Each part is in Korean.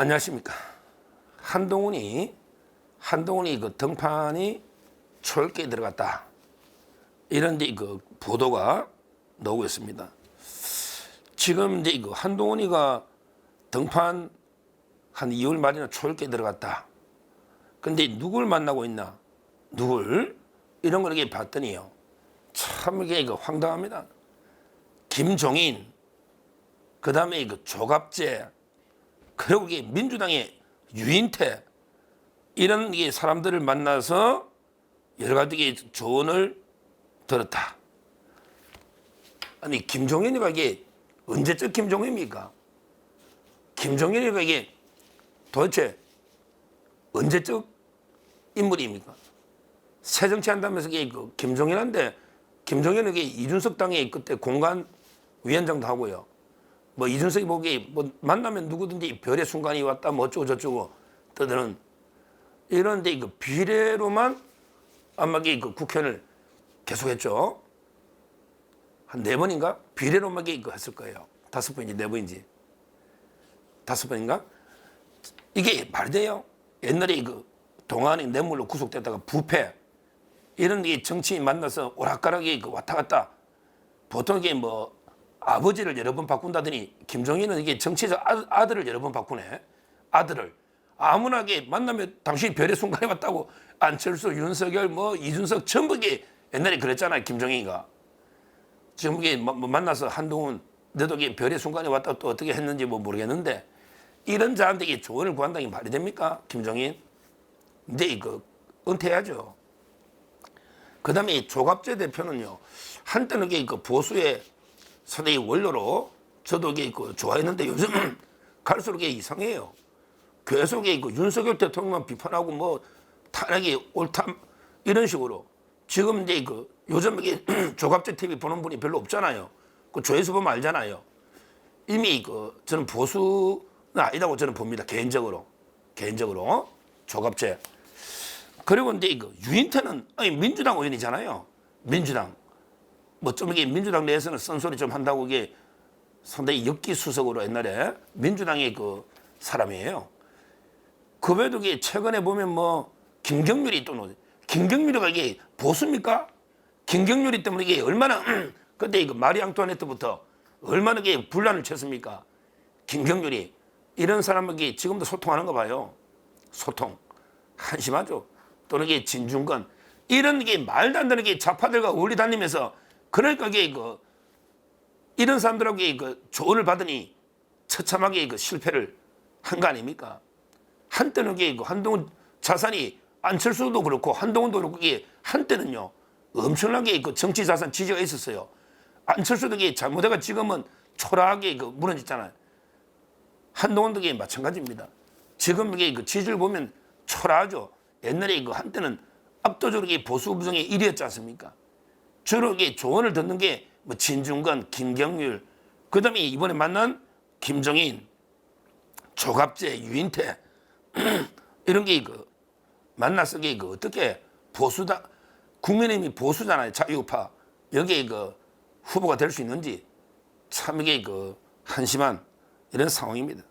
안녕하십니까. 한동훈이 그 등판이 초읽기에 들어갔다. 이런 그 보도가 나오고 있습니다. 지금 이제 그 한동훈이가 등판 한 2월 말이나 초읽기에 들어갔다. 근데 누굴 만나고 있나? 누굴? 이런 걸 이렇게 봤더니요. 참 이게 황당합니다. 김종인, 그 다음에 그 조갑재, 그리고 이게 민주당의 유인태, 이런 게 사람들을 만나서 여러 가지 조언을 들었다. 아니, 김종인이가 이게 언제적 김종인입니까? 김종인이가 이게 도대체 언제적 인물입니까? 새 정치한다면서 이게 그 김종인한데, 김종인은 이게 이준석 당에 그때 공간 위원장도 하고요. 뭐 이준석이 보기에 뭐 만나면 누구든지 별의 순간이 왔다 뭐 어쩌고 저쩌고 떠드는 이런데 그 비례로만 아마 그 국회의원을 계속했죠. 한 4번인가? 비례로만 그 했을 거예요. 5번인지 4번인지 5번인가? 이게 말이 돼요? 옛날에 그 동안이 뇌물로 구속됐다가 부패 이런 게 정치인 만나서 오락가락이 그 왔다 갔다 보통 이게 뭐 아버지를 여러 번 바꾼다더니 김종인은 이게 정치적 아들을 여러 번 바꾸네. 아들을 아무나게 만나면 당신이 별의 순간에 왔다고 안철수, 윤석열, 뭐 이준석 전부 게 옛날에 그랬잖아요. 김종인이가 지금 이게 만나서 한동훈 너도 이게 별의 순간에 왔다고 또 어떻게 했는지 뭐 모르겠는데 이런 자한테 조언을 구한다는 게 말이 됩니까? 김종인 이제 이거 은퇴해야죠. 그 다음에 조갑재 대표는요 한때는 이게 그 보수의 선의 원로로 저도 이게 그 좋아했는데 요즘은 갈수록 이게 이상해요. 계속 그 윤석열 대통령만 비판하고 뭐 탄핵이 옳다 이런 식으로 지금 이제 그 요즘 이게 조갑재 TV 보는 분이 별로 없잖아요. 그 조회수 보면 알잖아요. 이미 그 저는 보수는 아니다고 저는 봅니다. 개인적으로 조갑재. 그리고 이제 그 유인태는 아니 민주당 의원이잖아요. 민주당 뭐 좀 이게 민주당 내에서는 쓴소리 좀 한다고 이게 상당히 역기수석으로 옛날에 민주당의 그 사람이에요. 그 외에도 이게 최근에 보면 뭐 김경률이 또 김경률이가 이게 보수입니까? 김경률이 때문에 이게 얼마나 그때 이거 마리 앙투아네트부터 얼마나 이게 분란을 쳤습니까? 김경률이 이런 사람에게 지금도 소통하는 거 봐요. 소통 한심하죠. 또는 이게 진중권 이런 게 말도 안 되는 게 좌파들과 어울리 다니면서 그러니까 이게 그 이런 사람들하고 그 조언을 받으니 처참하게 그 실패를 한 거 아닙니까? 한때는 이게 그 한동훈 자산이 안철수도 그렇고 한동훈도 그렇고 이게 한때는요 엄청나게 그 정치 자산 지지가 있었어요. 안철수도 이게 잘못해가 지금은 초라하게 그 무너졌잖아요. 한동훈도 이게 마찬가지입니다. 지금 이게 그 지지를 보면 초라하죠. 옛날에 그 한때는 압도적으로 보수 부정의 1위였지 않습니까? 주로 이게 조언을 듣는 게 뭐 진중권, 김경률, 그 다음에 이번에 만난 김종인, 조갑재, 유인태 이런 게 그 만나서 이게 그 어떻게 보수다 국민의힘이 보수잖아요. 자유파 여기에 그 후보가 될 수 있는지 참 이게 그 한심한 이런 상황입니다.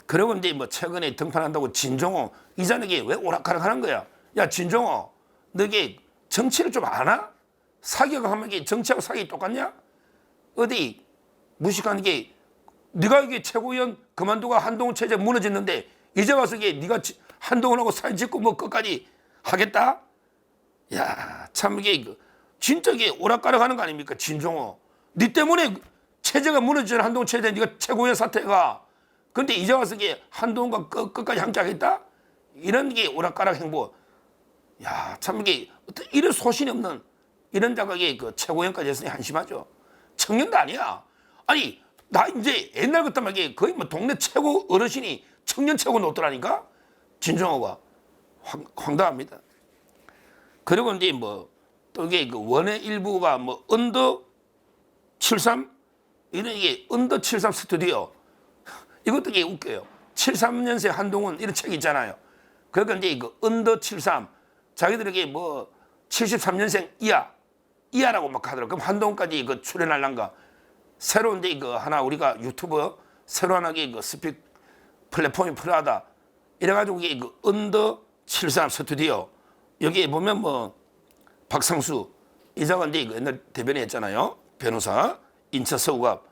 그리고 이제 뭐 최근에 등판한다고 진종호 이자에게 왜 오락가락하는 거야? 야 진종호, 너 이게 정치를 좀 아나? 사기하면 이게 정치하고 사기 똑같냐? 어디 무식한 게 네가 이게 최고위원 그만두고 한동훈 체제 무너졌는데 이제 와서 이게 네가 한동훈하고 사진 찍고 뭐 끝까지 하겠다? 야 참 이게 진짜 이게 오락가락하는 거 아닙니까? 진종호, 네 때문에 체제가 무너지는 한동훈 체제 네가 최고위원 사퇴가. 근데 이제 와서 이게 한동훈과 끝까지 함께하겠다? 이런 게 오락가락 행보. 야, 참 이게 이런 소신이 없는 이런 자각이 그 최고위원까지 했으니 한심하죠. 청년도 아니야. 아니, 나 이제 옛날부터 막 이게 거의 뭐 동네 최고 어르신이 청년 최고 노더라니까? 진정호가 황당합니다. 그리고 이제 뭐 또 이게 그 원의 일부가 뭐 언더 73 이런 이게 언더 73 스튜디오 이것도 이게 웃겨요. 73년생 한동훈 이런 책이 있잖아요. 그러니까 이제 그 언더 73 자기들에게 뭐 73년생 이하라고 막 하더라고. 그럼 한동훈까지 그 출연할란가? 새로 이제 그 하나 우리가 유튜브 새로 하나게 그 스픽 플랫폼이 필요하다. 이래가지고 이게 그 언더 73 스튜디오 여기에 보면 뭐 박상수 이사가 이제 옛날 대변인 했잖아요. 변호사 인차 서구갑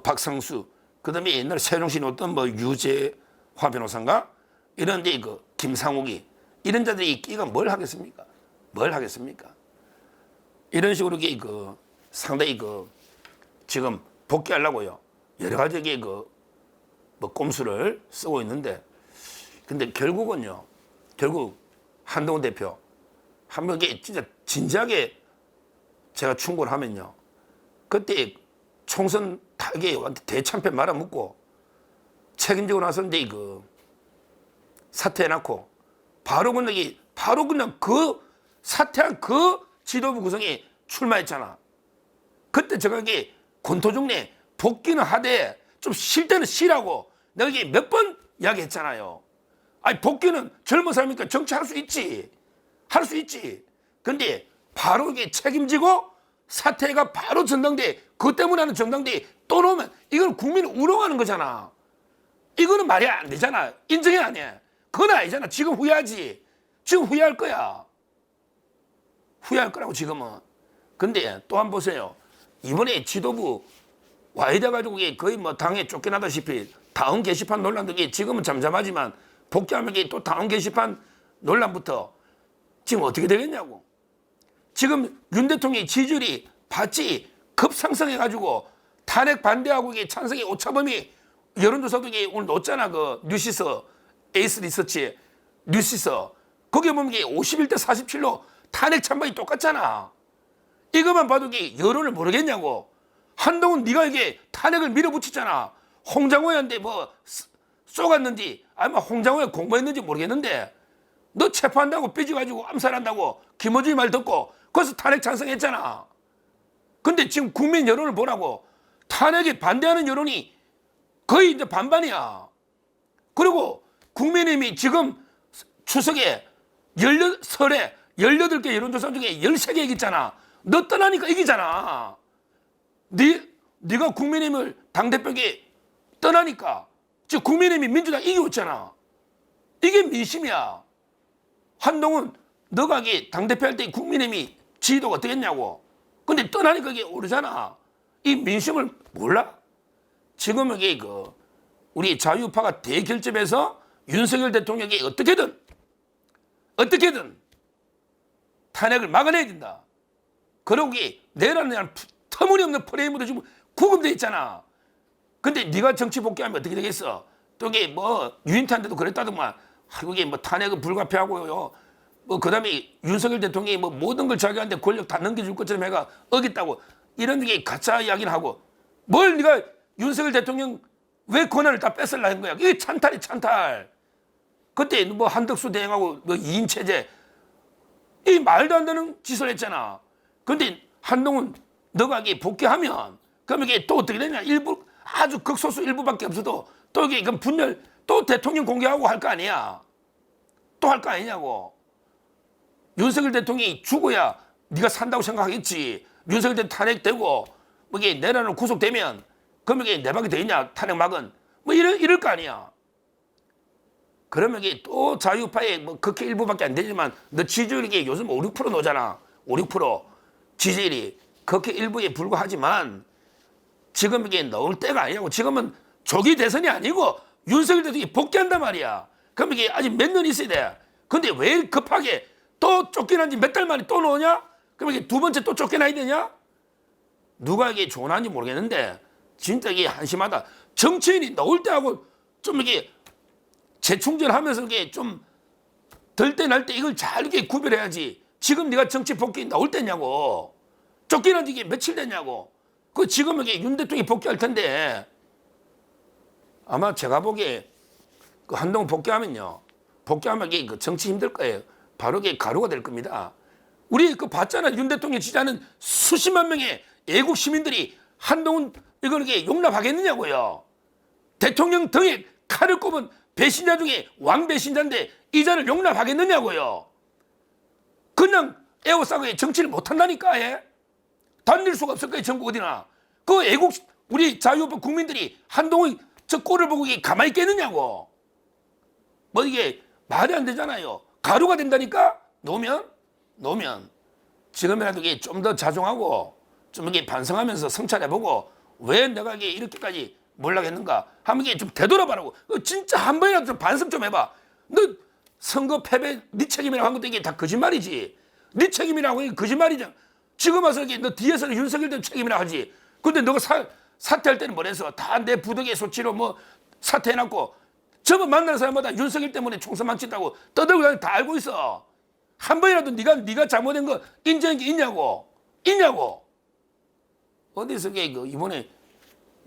박상수 그다음에 옛날 세종시에 어떤 뭐 유재화 변호사인가 이런 데 그 김상욱이 이런 자들이 끼가 뭘 하겠습니까? 뭘 하겠습니까? 이런 식으로 그 상당히 그 지금 복귀하려고요. 여러 가지 그 뭐 꼼수를 쓰고 있는데 근데 결국은요. 결국 한동훈 대표 한번 진짜 진지하게 제가 충고를 하면요. 그때 총선 타계 대참패 말아먹고 책임지고 나서 이제 그 사퇴해놓고 바로 그냥 그 사퇴한 그 지도부 구성에 출마했잖아. 그때 제가 이게 권토중내 복귀는 하되 좀 쉴 때는 쉬라고 내가 이게 몇 번 이야기했잖아요. 아니 복귀는 젊은 사람이니까 정치할 수 있지. 할 수 있지. 근데 바로 이게 책임지고 사퇴가 바로 전당대회 그것 때문에 하는 전당대회 또 놓으면 이건 국민을 우롱하는 거잖아. 이거는 말이 안 되잖아. 인정해 안 해. 그건 아니잖아. 지금 후회하지. 지금 후회할 거야. 후회할 거라고 지금은. 근데 또 한 번 보세요. 이번에 지도부 와야 돼가지고 거의 뭐 당에 쫓겨나다시피 다음 게시판 논란도 지금은 잠잠하지만 복귀하면 또 다음 게시판 논란부터 지금 어떻게 되겠냐고. 지금 윤 대통령의 지지율이 봤지 급상승해가지고 탄핵 반대하고 찬성의 오차범위 여론조사도 오늘 놓잖아. 그 뉴시스 에이스 리서치 뉴시스 거기에 보면 51대 47로 탄핵 찬반이 똑같잖아. 이것만 봐도 여론을 모르겠냐고. 한동훈 네가 이게 탄핵을 밀어붙였잖아. 홍장호한테 뭐 쏘갔는지 아니면 홍장호에 공부했는지 모르겠는데 너 체포한다고 삐져가지고 암살한다고 김어준이 말 듣고 거기서 탄핵 찬성했잖아. 근데 지금 국민 여론을 보라고. 탄핵에 반대하는 여론이 거의 이제 반반이야. 그리고 국민의힘이 지금 추석에 설에 18개 여론조사 중에 13개 이겼잖아. 너 떠나니까 이기잖아. 네가 국민의힘을 당대표에게 떠나니까 지금 국민의힘이 민주당 이겨왔잖아. 이게 민심이야. 한동훈 너가 당대표 할 때 국민의힘이 지지도가 어떻게 했냐고. 근데 떠나니까 이게 오르잖아. 이 민심을 몰라? 지금 여기 우리 자유파가 대결점에서 윤석열 대통령이 어떻게든 탄핵을 막아내야 된다. 그러고 내라는 터무니없는 프레임으로 지금 구금돼 있잖아. 근데 네가 정치 복귀하면 어떻게 되겠어? 또 뭐 유인태한테도 그랬다더만. 그게 뭐 탄핵은 불가피하고요. 뭐 그다음에 윤석열 대통령이 뭐 모든 걸 자기한테 권력 다 넘겨줄 것처럼 해가 어겼다고 이런 게 가짜 이야기를 하고 뭘 네가 윤석열 대통령 왜 권한을 다 뺏으려 한 거야? 이게 찬탈이 찬탈. 그때 뭐 한덕수 대행하고 뭐 2인 체제 이 말도 안 되는 짓을 했잖아. 근데 한동훈 너가 복귀하면 그러면 이게 또 어떻게 되냐? 일부 아주 극소수 일부밖에 없어도 또 이게 그럼 분열 또 대통령 공개하고 할 거 아니야? 또 할 거 아니냐고. 윤석열 대통령이 죽어야 네가 산다고 생각하겠지. 윤석열 대통령 탄핵되고 뭐 이게 내란으로 구속되면 그러면 이게 내박이 되겠냐? 탄핵 막은 뭐 이럴 거 아니야. 그러면 이게 또 자유파의 뭐 그렇게 일부밖에 안 되지만 너 지지율이 요즘 5, 6% 나오잖아. 5, 6% 지지율이 그렇게 일부에 불과하지만 지금 이게 넣을 때가 아니고 지금은 조기 대선이 아니고 윤석열 대통령이 복귀한단 말이야. 그럼 이게 아직 몇 년 있어야 돼. 근데 왜 급하게 또 쫓겨난 지 몇 달 만에 또 넣으냐? 그럼 이게 두 번째 또 쫓겨나야 되냐? 누가 이게 조언하는지 모르겠는데 진짜 이게 한심하다. 정치인이 넣을 때하고 좀 이게 재충전하면서 이게 좀 덜 때 날 때 이걸 잘 이렇게 구별해야지. 지금 네가 정치 복귀 넣을 때냐고. 쫓겨난 지 이게 며칠 됐냐고. 그 지금 이게 윤 대통령이 복귀할 텐데 아마 제가 보기에 그 한동훈 복귀하면요. 복귀하면 이게 그 정치 힘들 거예요. 바로 이게 가루가 될 겁니다. 우리 그 봤잖아. 윤 대통령 지지하는 수십만 명의 애국 시민들이 한동훈 이걸 이렇게 용납하겠느냐고요. 대통령 등에 칼을 꼽은 배신자 중에 왕배신자인데 이 자를 용납하겠느냐고요. 그냥 에워싸고 정치를 못한다니까. 다닐 수가 없을 거예요. 전국 어디나. 그 애국 우리 자유파 국민들이 한동훈 저 꼴을 보고 이게 가만히 있겠느냐고. 뭐 이게 말이 안 되잖아요. 가루가 된다니까. 놓으면 지금이라도 이게 좀 더 자중하고 좀 이렇게 반성하면서 성찰해보고 왜 내가 이게 이렇게까지 몰락했는가 하면 이게 좀 되돌아봐라고. 진짜 한 번이라도 좀 반성 좀 해봐. 너 선거 패배 네 책임이라고 한 것도 이게 다 거짓말이지. 네 책임이라고 이게 거짓말이잖아. 지금 와서 이게 너 뒤에서 윤석열 대 책임이라고 하지. 근데 너가 사퇴할 때는 뭐래서 다 내 부득이의 소치로 뭐 사퇴해놨고 저번 만나는 사람마다 윤석열 때문에 총선 망친다고 떠들고 다니는 다 알고 있어. 한 번이라도 네가 잘못된 거 인정한 게 있냐고. 어디서 이번에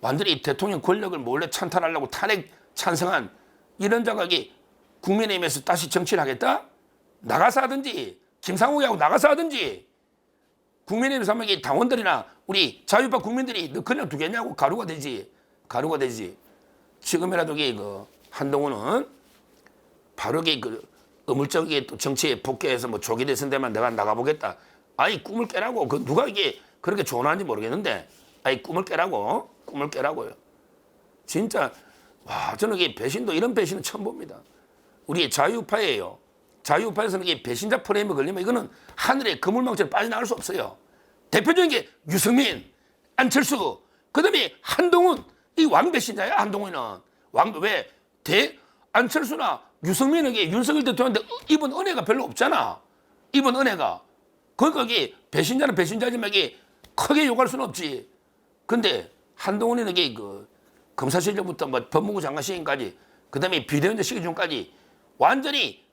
완전히 대통령 권력을 몰래 찬탈하려고 탄핵 찬성한 이런 자가 국민의힘에서 다시 정치를 하겠다? 나가서 하든지 김상욱하고 나가서 하든지 국민의힘에서 하면 당원들이나 우리 자유파 국민들이 너 그냥 두겠냐고. 가루가 되지. 지금이라도 한동훈은 바로 어물적이게 또 정치에 복귀해서 뭐 조기 대선 되면 내가 나가보겠다. 아이 꿈을 깨라고. 누가 이게 그렇게 조언하는지 모르겠는데 아이 꿈을 깨라고요. 진짜 와 저는 이게 배신도 이런 배신은 처음 봅니다. 우리 자유파예요. 자유파에서는 이게 배신자 프레임에 걸리면 이거는 하늘의 그물망처럼 빠져나갈 수 없어요. 대표적인 게 유승민, 안철수, 그다음에 한동훈. 이 왕배신자야. 한동훈은 왜 안철수나 유승민에게 윤석열 대통령한테 입은 은혜가 별로 없잖아. 그러니까 이게 배신자는 배신자지만 이게 크게 욕할 수는 없지. 근데 한동훈은 이게 검사 시절부터 뭐 법무부 장관 시행까지 그다음에 비대위원장 시기 중까지 완전히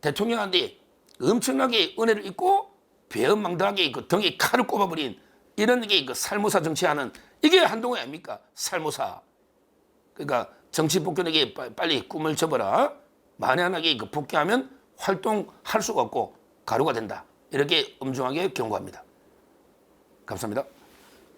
대통령한테 엄청나게 은혜를 입고 배은망덕하게 등에 칼을 꼽아버린 이런 게 살모사 정치하는 이게 한동훈 아닙니까? 살모사. 그러니까 정치 복귀에게 빨리 꿈을 접어라. 만에 하나 복귀하면 활동할 수가 없고 가루가 된다. 이렇게 엄중하게 경고합니다. 감사합니다.